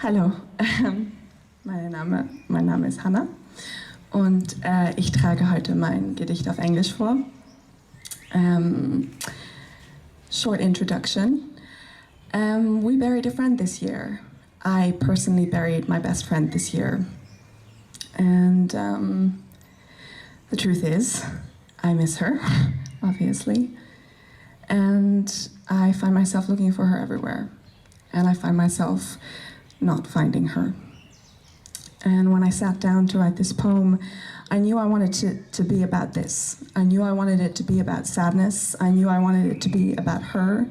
Hallo, mein Name ist Hannah und ich trage heute mein Gedicht auf Englisch vor. Short introduction. We buried a friend this year. I personally buried my best friend this year. And the truth is, I miss her, obviously. And I find myself looking for her everywhere. And I find myself not finding her. And when I sat down to write this poem, I knew I wanted to be about this. I knew I wanted it to be about sadness. I knew I wanted it to be about her.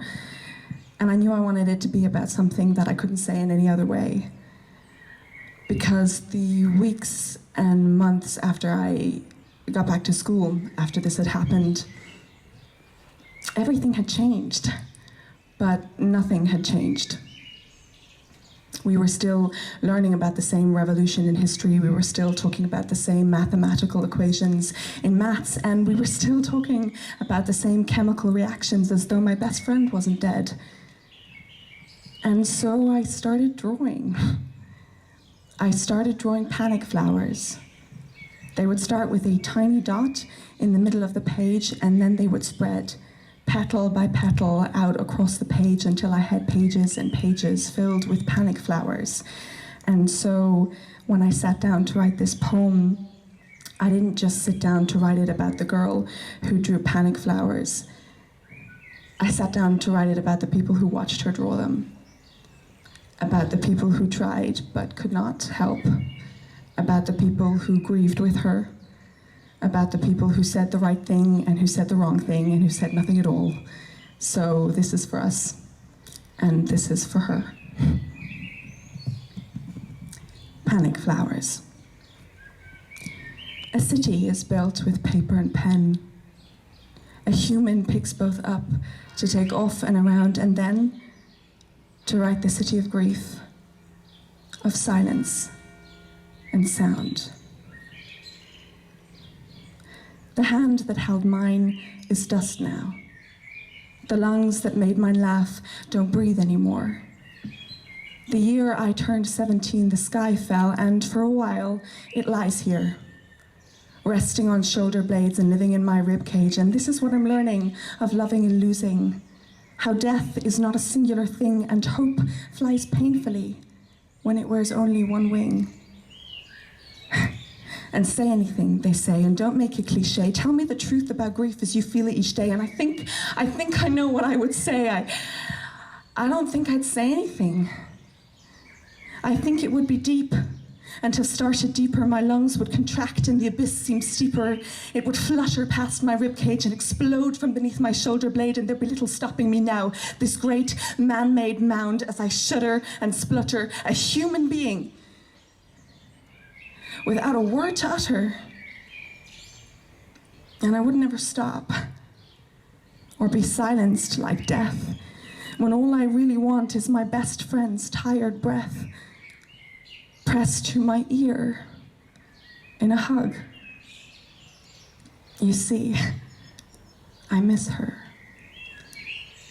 And I knew I wanted it to be about something that I couldn't say in any other way. Because the weeks and months after I got back to school, after this had happened, everything had changed, but nothing had changed. We were still learning about the same revolution in history. We were still talking about the same mathematical equations in maths, and we were still talking about the same chemical reactions as though my best friend wasn't dead. And so I started drawing. I started drawing panic flowers. They would start with a tiny dot in the middle of the page, and then they would spread petal by petal out across the page until I had pages and pages filled with panic flowers. And so when I sat down to write this poem, I didn't just sit down to write it about the girl who drew panic flowers. I sat down to write it about the people who watched her draw them, about the people who tried but could not help, about the people who grieved with her, about the people who said the right thing and who said the wrong thing and who said nothing at all. So this is for us, and this is for her. Panic flowers. A city is built with paper and pen. A human picks both up to take off and around, and then to write the city of grief, of silence and sound. The hand that held mine is dust now. The lungs that made mine laugh don't breathe anymore. The year I turned 17, the sky fell, and for a while it lies here, resting on shoulder blades and living in my rib cage. And this is what I'm learning of loving and losing, how death is not a singular thing, and hope flies painfully when it wears only one wing. And say anything, they say, and don't make it cliche. Tell me the truth about grief as you feel it each day. And I think I know what I would say. I don't think I'd say anything. I think it would be deep. And to start it deeper, my lungs would contract and the abyss seem steeper. It would flutter past my ribcage and explode from beneath my shoulder blade, and there'd be little stopping me now. This great man-made mound as I shudder and splutter, a human being, without a word to utter. And I would never stop or be silenced like death, when all I really want is my best friend's tired breath pressed to my ear in a hug. You see, I miss her.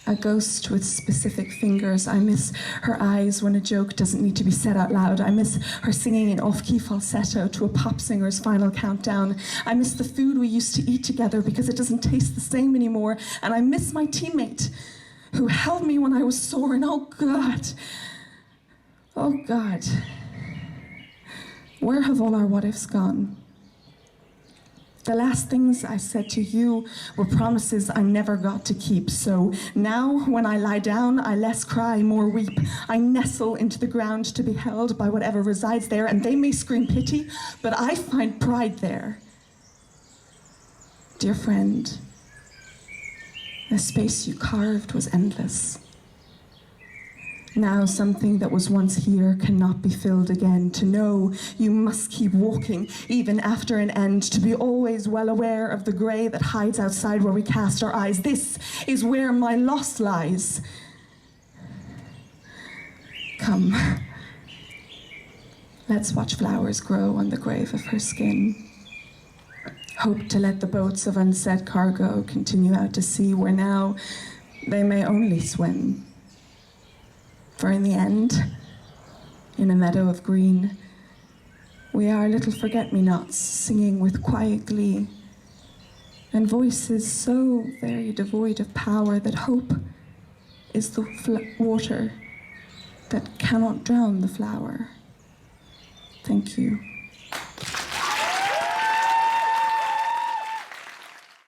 A ghost with specific fingers. I miss her eyes when a joke doesn't need to be said out loud. I miss her singing in off-key falsetto to a pop singer's final countdown. I miss the food we used to eat together because it doesn't taste the same anymore. And I miss my teammate who held me when I was sore. And oh God, where have all our what-ifs gone? The last things I said to you were promises I never got to keep. So now when I lie down, I less cry, more weep. I nestle into the ground to be held by whatever resides there, and they may scream pity, but I find pride there. Dear friend, the space you carved was endless. Now something that was once here cannot be filled again. To know you must keep walking, even after an end. To be always well aware of the grey that hides outside where we cast our eyes. This is where my loss lies. Come, let's watch flowers grow on the grave of her skin. Hope to let the boats of unsaid cargo continue out to sea, where now they may only swim. For in the end, in a meadow of green. We are little forget-me-nots singing with quiet glee, and voices so very devoid of power that hope is the water that cannot drown the flower. Thank you.